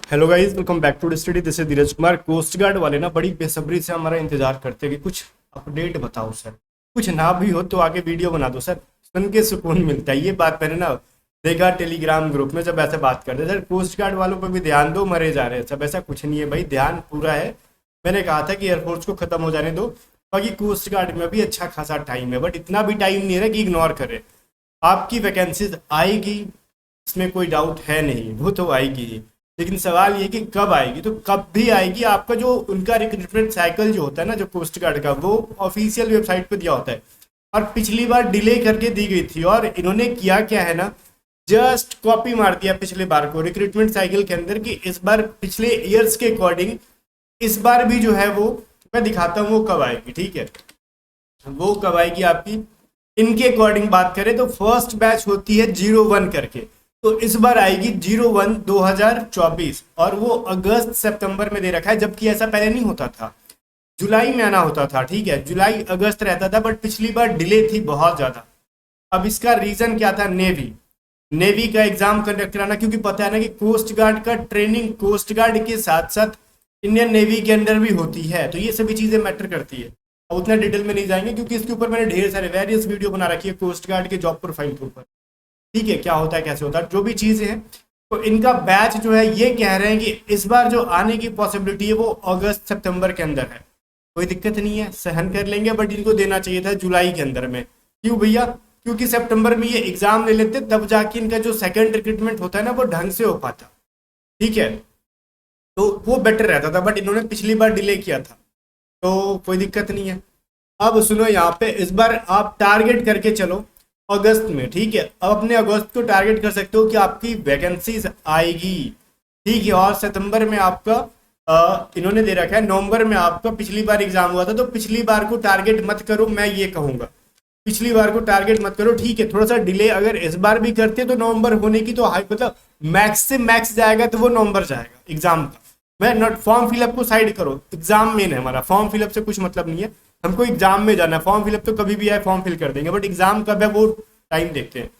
Hello guys, welcome back to study. This is Dheeraj Kumar. Coast guard वाले ना बड़ी बेसब्री से हमारा इंतजार करते हैं कि कुछ अपडेट बताओ सर। कुछ ना भी हो तो आगे वीडियो बना दो सर, सुन के सुकून मिलता है। ये बात मैंने ना देखा टेलीग्राम ग्रुप में, जब ऐसे बात करते सर कोस्ट गार्ड वालों पर भी ध्यान दो, मरे जा रहे हैं सब। ऐसा कुछ नहीं है भाई, ध्यान पूरा है। मैंने कहा था कि एयरफोर्स को खत्म हो जाने दो, बाकी कोस्ट गार्ड में भी अच्छा खासा टाइम है, बट इतना भी टाइम नहीं है कि इग्नोर करे। आपकी वैकेंसीज आएगी, इसमें कोई डाउट है नहीं, वो तो आएगी ही। लेकिन सवाल ये कि कब आएगी, तो कब भी आएगी। आपका जो उनका रिक्रूटमेंट साइकिल जो होता है ना, जो कोस्ट गार्ड का, वो ऑफिशियल वेबसाइट पे दिया होता है। और पिछली बार डिले करके दी गई थी, और इन्होंने किया क्या है ना, जस्ट कॉपी मार दिया पिछले बार को रिक्रूटमेंट साइकिल के अंदर कि इस बार पिछले ईयर्स के अकॉर्डिंग इस बार भी जो है वो मैं दिखाता हूँ वो कब आएगी। ठीक है, वो कब आएगी आपकी, इनके अकॉर्डिंग बात करें तो फर्स्ट बैच होती है 01 करके, तो इस बार आएगी 01 2024, और वो अगस्त सितंबर में दे रखा है, जबकि ऐसा पहले नहीं होता था, जुलाई में आना होता था। ठीक है, जुलाई अगस्त रहता था, बट पिछली बार डिले थी बहुत ज़्यादा। अब इसका रीज़न क्या था, नेवी का एग्जाम कंडक्ट कराना, क्योंकि पता है ना कि कोस्ट गार्ड का ट्रेनिंग कोस्ट गार्ड के साथ साथ इंडियन नेवी के अंदर भी होती है, तो ये सभी चीज़ें मैटर करती है। अब उतना डिटेल में नहीं जाएंगे, क्योंकि इसके ऊपर मैंने ढेर सारे वेरियस वीडियो बना रखी है कोस्ट गार्ड के जॉब प्रोफाइल के ऊपर। ठीक है, क्या होता है कैसे होता है जो भी चीज़ें हैं। तो इनका बैच जो है ये कह रहे हैं कि इस बार जो आने की पॉसिबिलिटी है वो अगस्त सितंबर के अंदर है। कोई दिक्कत नहीं है, सहन कर लेंगे, बट इनको देना चाहिए था जुलाई के अंदर में। क्यों भैया, क्योंकि सितंबर में ये एग्जाम ले लेते, तब जाके इनका जो सेकंड रिक्रूटमेंट होता है ना वो ढंग से हो पाता। ठीक है, तो वो बेटर रहता था, बट इन्होंने पिछली बार डिले किया था, तो कोई दिक्कत नहीं है। अब सुनो, यहाँ पे इस बार आप टारगेट करके चलो अगस्त में। ठीक है, अब अपने अगस्त को टारगेट कर सकते हो कि आपकी वैकेंसीज आएगी। ठीक है, और सितंबर में आपका इन्होंने दे रखा है, नवंबर में आपका पिछली बार एग्जाम हुआ था, तो पिछली बार को टारगेट मत करो, मैं ये कहूँगा पिछली बार को टारगेट मत करो। ठीक है, थोड़ा सा डिले अगर इस बार भी करते तो नवंबर होने की तो हाई, मतलब मैक्स से मैक्स जाएगा तो वो नवंबर जाएगा एग्जाम का। मैं नॉट फॉर्म फिलअप को साइड करो, एग्जाम मेन है हमारा, फॉर्म फिलअप से कुछ मतलब नहीं है, हमको एग्जाम में जाना है। फॉर्म फिलअप तो कभी भी आए फॉर्म फिल कर देंगे, बट एग्जाम कब है वो टाइम देखते हैं।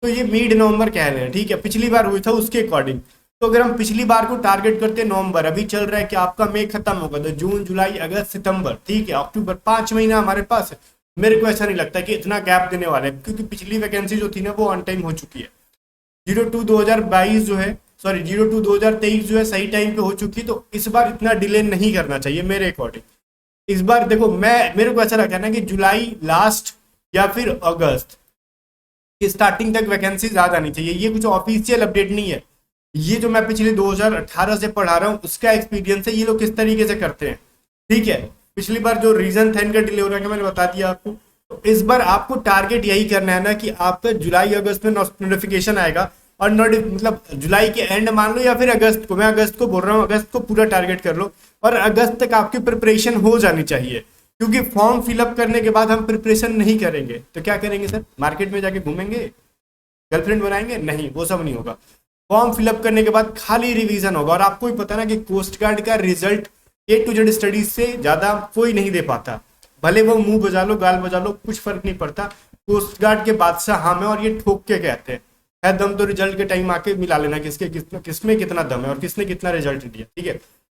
तो ये मिड नवंबर कह रहे हैं। ठीक है, पिछली बार हुई था उसके अकॉर्डिंग, तो अगर हम पिछली बार को टारगेट करते हैं नवंबर, अभी चल रहा है कि आपका मई खत्म होगा, तो जून जुलाई अगस्त सितंबर, ठीक है, अक्टूबर, 5 महीना हमारे पास है। मेरे को ऐसा नहीं लगता कि इतना गैप देने वाले हैं, क्योंकि पिछली वैकेंसी जो थी ना वो ऑन टाइम हो चुकी है। 02/2022 जो है, सॉरी 02/2023 जो है सही टाइम पे हो चुकी है, तो इस बार इतना डिले नहीं करना चाहिए मेरे अकॉर्डिंग। इस बार देखो, मेरे को ऐसा लगता है ना कि जुलाई लास्ट या फिर अगस्त की स्टार्टिंग तक वैकेंसी ज्यादा आनी चाहिए। ये कुछ ऑफिशियल अपडेट नहीं है, ये जो मैं पिछले 2018 से पढ़ा रहा हूँ उसका एक्सपीरियंस है, ये लोग किस तरीके से करते हैं। ठीक है, पिछली बार जो रीजन था इनका डिले होने का मैंने बता दिया आपको। तो इस बार आपको टारगेट यही करना है ना कि आपका जुलाई अगस्त में नोटिफिकेशन आएगा, और मतलब जुलाई के एंड मान लो या फिर अगस्त को, मैं अगस्त को बोल रहा हूँ, अगस्त को पूरा टारगेट कर लो, और अगस्त तक आपकी प्रिपरेशन हो जानी चाहिए। क्योंकि फॉर्म फिलअप करने के बाद हम प्रिपरेशन नहीं करेंगे तो क्या करेंगे सर, मार्केट में जाके घूमेंगे, गर्लफ्रेंड बनाएंगे? नहीं, वो सब नहीं होगा। फॉर्म फिलअप करने के बाद खाली रिवीजन होगा, और आपको ही पता ना कि कोस्ट गार्ड का result A to Z studies से ज्यादा कोई नहीं दे पाता। भले वो मुंह बजा लो, गाल बजा लो, कुछ फर्क नहीं पड़ता। कोस्ट गार्ड के बादशाह हम है, और ये ठोक के कहते हैं है दम तो रिजल्ट के टाइम आके मिला लेना किसमें कितना दम है और किसने कितना रिजल्ट दिया। ठीक है,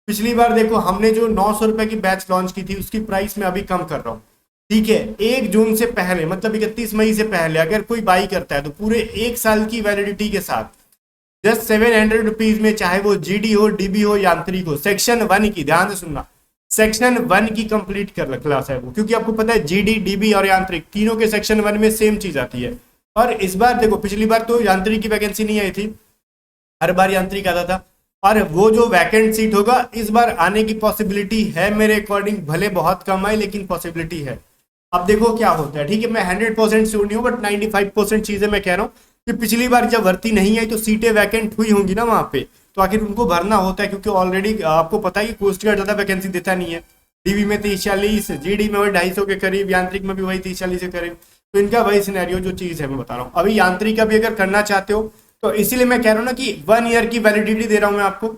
पिछली बार देखो हमने जो 900 रुपए की बैच लॉन्च की थी उसकी प्राइस मैं अभी कम कर रहा हूँ। ठीक है, 1 जून से पहले, मतलब 31 मई से पहले अगर कोई बाई करता है तो पूरे 1 साल की वैलिडिटी के साथ जस्ट 700 रुपीज में, चाहे वो GD हो, DB हो, यांत्रिक हो, सेक्शन 1 की, ध्यान से सुनना, सेक्शन 1 की कंप्लीट कर क्लास है वो, क्योंकि आपको पता है GD, DB और यांत्रिक तीनों के सेक्शन 1 में सेम चीज आती है। और इस बार देखो, पिछली बार तो यांत्रिक की वैकेंसी नहीं आई थी, हर बार यांत्रिक आता था, और वो जो वैकेंट सीट होगा इस बार आने की पॉसिबिलिटी है मेरे अकॉर्डिंग, भले बहुत कम आए लेकिन पॉसिबिलिटी है। अब देखो क्या होता है। ठीक है, मैं 100% श्योर नहीं हूँ, बट 95% चीजें मैं कह रहा हूँ कि पिछली बार जब भर्ती नहीं आई तो सीटें वैकेंट हुई होंगी ना वहाँ पे, तो आखिर उनको भरना होता है, क्योंकि ऑलरेडी आपको पता है कि कोस्ट गार्ड ज्यादा वैकेंसी देता नहीं है। DB में 30-40, GD में वही 250 के करीब, यांत्रिक में भी वही 30-40 के करीब, तो इनका वही सिनेरियो जो चीज है मैं बता रहा हूँ। अभी यांत्रिक का भी अगर करना चाहते हो तो इसीलिए मैं कह रहा हूँ ना कि 1 ईयर की वैलिडिटी दे रहा हूँ मैं आपको,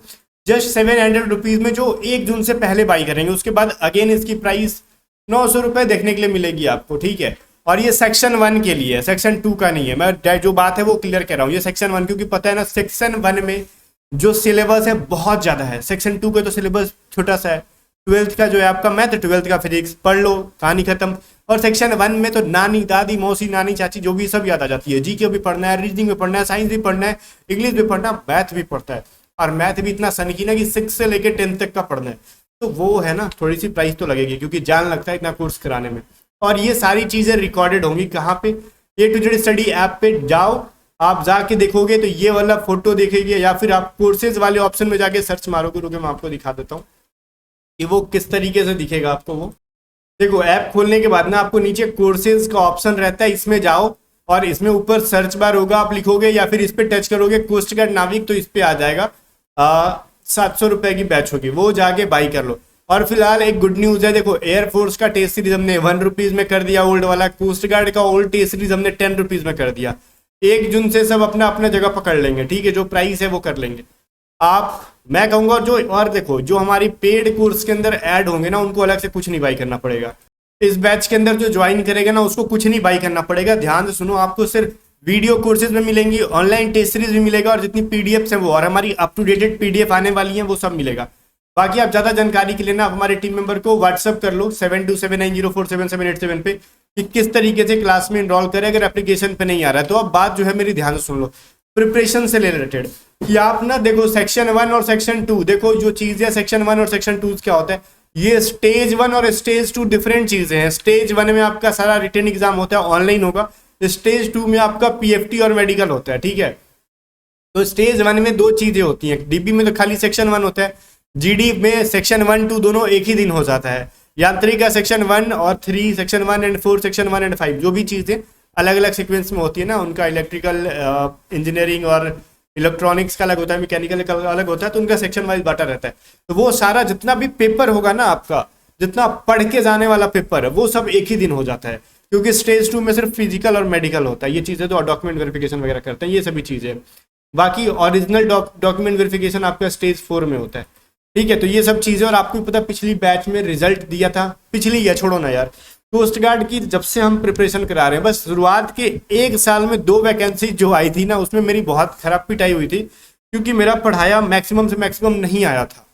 जस्ट 700 रुपीज में, जो 1 जून से पहले बाई करेंगे। उसके बाद अगेन इसकी प्राइस 900 रुपए देखने के लिए मिलेगी आपको। ठीक है, और ये सेक्शन 1 के लिए है, सेक्शन 2 का नहीं है। मैं जो बात है वो क्लियर कर रहा हूँ, ये सेक्शन 1, क्योंकि पता है ना सेक्शन 1 में जो सिलेबस है बहुत ज़्यादा है। सेक्शन 2 का तो सिलेबस छोटा सा है, 12th का जो है आपका मैथ, 12th का फिजिक्स, पढ़ लो कहानी खत्म। और सेक्शन 1 में तो नानी दादी मौसी नानी चाची जो भी सब याद आ जाती है। जीके भी पढ़ना है, रीजनिंग भी पढ़ना है, साइंस भी पढ़ना है, इंग्लिश भी पढ़ना है, मैथ भी पढ़ता है। और मैथ भी इतना सनकी ना कि 6 से लेकर 10 तक का पढ़ना है। तो वो है ना, थोड़ी सी प्राइस तो लगेगी क्योंकि जान लगता है इतना कोर्स कराने में। और ये सारी चीज़ें रिकॉर्डेड होंगी कहाँ पे, A to Z study app पे जाओ, आप जाके देखोगे तो ये वाला फोटो देखेंगे, या फिर आप कोर्सेज वाले ऑप्शन में जाके सर्च मारोगे। रुके मैं आपको दिखा देता हूँ कि वो किस तरीके से दिखेगा आपको। वो देखो, ऐप खोलने के बाद ना आपको नीचे कोर्सेज का ऑप्शन रहता है, इसमें जाओ और इसमें ऊपर सर्च बार होगा, आप लिखोगे या फिर इस पे टच करोगे कोस्ट गार्ड नाविक, तो इस पे आ जाएगा 700 रुपए की बैच होगी, वो जाके बाई कर लो। और फिलहाल एक गुड न्यूज है, देखो एयरफोर्स का टेस्ट सीरीज हमने 1 रुपीज में कर दिया ओल्ड वाला, कोस्ट गार्ड का ओल्ड टेस्ट सीरीज हमने 10 रुपीज में कर दिया। 1 जून से सब अपना अपना जगह पकड़ लेंगे, ठीक है, जो प्राइस है वो कर लेंगे। आप, मैं कहूंगा जो, और देखो जो हमारी पेड कोर्स के अंदर ऐड होंगे ना, उनको अलग से कुछ नहीं बाई करना पड़ेगा। इस बैच के अंदर जो ज्वाइन करेगा ना, उसको कुछ नहीं बाई करना पड़ेगा। ध्यान से सुनो, आपको सिर्फ वीडियो कोर्सेज में मिलेंगी, ऑनलाइन टेस्ट सीरीज भी मिलेगा, और जितनी पीडीएफ है वो, और हमारी अप टू डेटेड पीडीएफ आने वाली है, वो सब मिलेगा। बाकी आप ज्यादा जानकारी के लिए ना आप हमारे टीम मेंबर को व्हाट्सअप कर लो 7279047787 पे कि किस तरीके से क्लास में इनरोल करें। अगर एप्लीकेशन पे नहीं आ रहा है तो अब बात जो है मेरी ध्यान से सुन लो, प्रिपरेशन से रिलेटेड, कि आप ना देखो सेक्शन 1 और सेक्शन 2, देखो जो चीज है सेक्शन 1 और सेक्शन 2 क्या होता है, ये स्टेज 1 और स्टेज 2 डिफरेंट चीजें हैं। स्टेज 1 में आपका सारा रिटन एग्जाम होता है, ऑनलाइन होगा। स्टेज 2 में आपका पीएफटी और मेडिकल होता है, ठीक है। तो स्टेज 1 में 2 चीजें होती हैं, डीबी में तो खाली सेक्शन 1 होता है, जीडी में सेक्शन 1, 2 दोनों एक ही दिन हो जाता है। यांत्रिक का सेक्शन 1 और 3, सेक्शन 1 एंड 4, सेक्शन 1 एंड 5, जो भी चीजें अलग अलग सीक्वेंस में होती है ना, उनका इलेक्ट्रिकल इंजीनियरिंग और इलेक्ट्रॉनिक्स का अलग होता है, मैकेनिकल का अलग होता है, तो उनका सेक्शन वाइज बांटा रहता है। तो वो सारा जितना भी पेपर होगा ना आपका, जितना पढ़ के जाने वाला पेपर है, वो सब एक ही दिन हो जाता है, क्योंकि स्टेज 2 में सिर्फ फिजिकल और मेडिकल होता है। ये चीज़ें तो डॉक्यूमेंट वेरिफिकेशन वगैरह करते हैं, ये सभी चीज़ें। बाकी ओरिजिनल डॉक्यूमेंट वेरिफिकेशन आपका स्टेज 4 में होता है, ठीक है। तो ये सब चीज़ें, और आपको पता पिछली बैच में रिजल्ट दिया था, पिछली है छोड़ो ना यार, कोस्ट गार्ड की जब से हम प्रिपरेशन करा रहे हैं, बस शुरुआत के 1 साल में 2 वैकेंसी जो आई थी ना, उसमें मेरी बहुत खराब पिटाई हुई थी, क्योंकि मेरा पढ़ाया मैक्सिमम से मैक्सिमम नहीं आया था।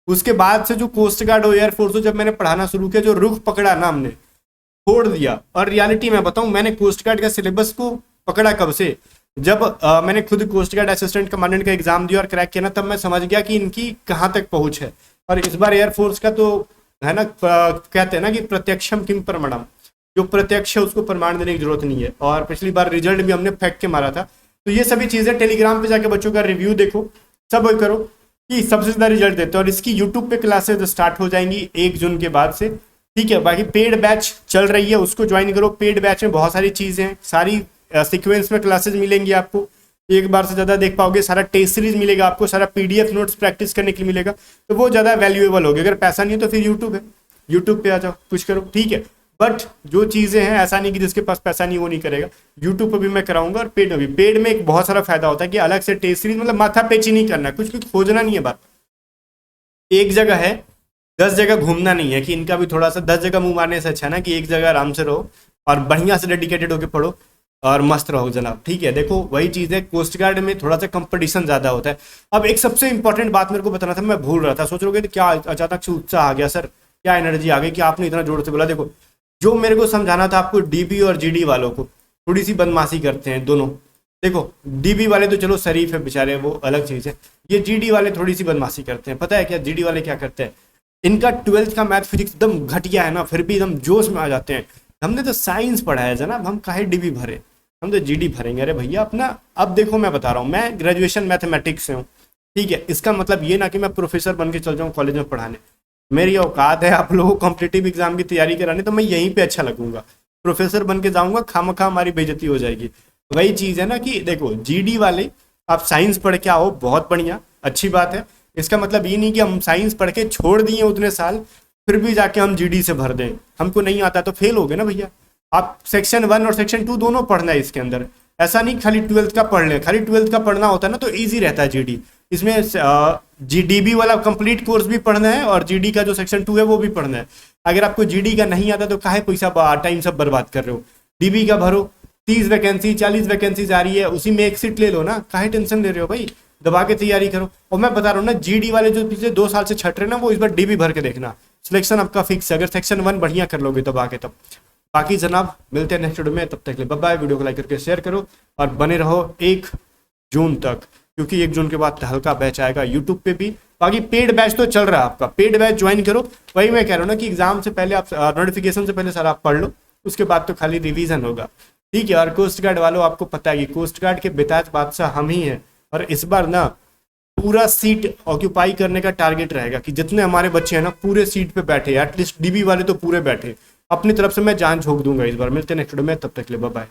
उसके बाद से जो कोस्ट गार्ड और एयरफोर्स हो, जब मैंने पढ़ाना शुरू किया, जो रुख पकड़ा ना हमने, छोड़ दिया। और रियलिटी में बताऊं, मैंने कोस्ट गार्ड का सिलेबस को पकड़ा कब से, जब मैंने खुद कोस्ट गार्ड असिस्टेंट कमांडेंट का एग्जाम दिया और क्रैक किया ना, तब मैं समझ गया कि इनकी कहाँ तक पहुंच है। और इस बार एयरफोर्स का तो है ना, कहते हैं ना कि प्रत्यक्षम किम प्रमाणम, जो प्रत्यक्ष है उसको प्रमाण देने की जरूरत नहीं है। और पिछली बार रिजल्ट भी हमने फेंक के मारा था। तो ये सभी चीजें टेलीग्राम पे जाके बच्चों का रिव्यू देखो, सब करो कि सबसे ज्यादा रिजल्ट देते हैं। और इसकी यूट्यूब पे क्लासेस स्टार्ट हो जाएंगी 1 जून के बाद से, ठीक है। बाकी पेड बैच चल रही है, उसको ज्वाइन करो। पेड बैच में बहुत सारी चीजें हैं, सारी सीक्वेंस में क्लासेस मिलेंगी आपको, एक बार से ज़्यादा देख पाओगे, सारा टेस्ट सीरीज मिलेगा आपको, सारा पीडीएफ नोट्स प्रैक्टिस करने के लिए मिलेगा, तो वो ज़्यादा वैल्यूएबल होगी। अगर पैसा नहीं है तो फिर यूट्यूब है, यूट्यूब पे आ जाओ, कुछ करो, ठीक है। बट जो चीज़ें हैं, ऐसा नहीं कि जिसके पास पैसा नहीं वो नहीं करेगा, यूट्यूब पर भी मैं कराऊंगा और पेड में भी। पेड में एक बहुत सारा फायदा होता है कि अलग से टेस्ट सीरीज, मतलब माथा पेची नहीं करना, कुछ कुछ खोजना नहीं है, बात एक जगह है, 10 जगह घूमना नहीं है कि इनका भी थोड़ा सा 10 जगह मुंह मारने से अच्छा ना कि एक जगह आराम से रहो और बढ़िया से डेडिकेटेड होकर पढ़ो और मस्त रहो जनाब, ठीक है। देखो वही चीज़ है, कोस्ट गार्ड में थोड़ा सा कंपटीशन ज़्यादा होता है। अब एक सबसे इंपॉर्टेंट बात मेरे को बताना था, मैं भूल रहा था। सोच रहे क्या अचानक से उत्साह आ गया सर, क्या एनर्जी आ गई कि आपने इतना जोर से बोला। देखो जो मेरे को समझाना था आपको, डीबी और जीडी वालों को थोड़ी सी बदमाशी करते हैं दोनों। देखो डीबी वाले तो चलो शरीफ है बेचारे, वो अलग चीज़ है। ये जीडी वाले थोड़ी सी बदमाशी करते हैं। पता है क्या जीडी वाले क्या करते हैं, इनका 12th का मैथ फिजिक्स एकदम घटिया है ना, फिर भी एकदम जोश में आ जाते हैं। हमने तो साइंस पढ़ा है जनाब, हम काहे डीबी भरे, हम तो जीडी भरेंगे। अरे भैया अपना, अब देखो मैं बता रहा हूँ, मैं ग्रेजुएशन मैथमेटिक्स से हूँ, ठीक है। इसका मतलब ये ना कि मैं प्रोफेसर बन के चल जाऊँ कॉलेज में पढ़ाने। मेरी औकात है आप लोगों को कॉम्पिटिटिव एग्जाम की तैयारी कराने, तो मैं यहीं पे अच्छा लगूंगा। प्रोफेसर बन के जाऊँगा, खामखा हमारी बेइज्जती हो जाएगी। वही चीज़ है ना कि देखो जीडी वाले, आप साइंस पढ़ के आओ, बहुत बढ़िया, अच्छी बात है। इसका मतलब ये नहीं कि हम साइंस पढ़ के छोड़ दिए उतने साल, फिर भी जाके हम जीडी से भर दें। हमको नहीं आता तो फेल हो गए ना भैया। आप सेक्शन 1 और सेक्शन 2 दोनों पढ़ना है इसके अंदर, ऐसा नहीं खाली 12th का पढ़ लें। खाली 12th का पढ़ना होता है ना तो इजी रहता है जीडी। इसमें जीडीबी वाला कंप्लीट कोर्स भी पढ़ना है और जीडी का जो सेक्शन 2 है वो भी पढ़ना है। अगर आपको जीडी का नहीं आता तो काहे पैसा टाइम सब बर्बाद कर रहे हो। डीबी का भरो, 30 वैकेंसी 40 वैकेंसी आ रही है, उसी में एक सीट ले लो ना, काहे टेंशन ले रहे हो भाई। दबा के तैयारी करो। और मैं बता रहा हूँ ना, जीडी वाले जो पिछले 2 साल से छट रहे ना, वो इस बार डीबी भर के देखना, सिलेक्शन आपका फिक्स है, अगर सेक्शन 1 बढ़िया कर लोगे तब आके तब। बाकी जनाब मिलते हैं नेक्स्ट वीडियो में, तब तक के लिए बाय बाय। वीडियो को लाइक करके शेयर करो और बने रहो 1 जून तक, क्योंकि 1 जून के बाद हल्का बैच आएगा यूट्यूब पे भी। बाकी पेड बैच तो चल रहा है आपका, पेड बैच ज्वाइन करो। वही मैं कह रहा हूँ ना कि एग्जाम से पहले आप, नोटिफिकेशन से पहले सर आप पढ़ लो, उसके बाद तो खाली रिवीजन होगा, ठीक है। और कोस्ट गार्ड वालों आपको पता है कि कोस्ट गार्ड के बेताज बादशाह हम ही हैं, और इस बार ना पूरा सीट ऑक्यूपाई करने का टारगेट रहेगा कि जितने हमारे बच्चे हैं ना पूरे सीट पे बैठे, एटलीस्ट डीबी वाले तो पूरे बैठे। अपनी तरफ से मैं जान झोंक दूंगा इस बार। मिलते हैं नेक्स्ट वीडियो में, तब तक के लिए बाय बाय।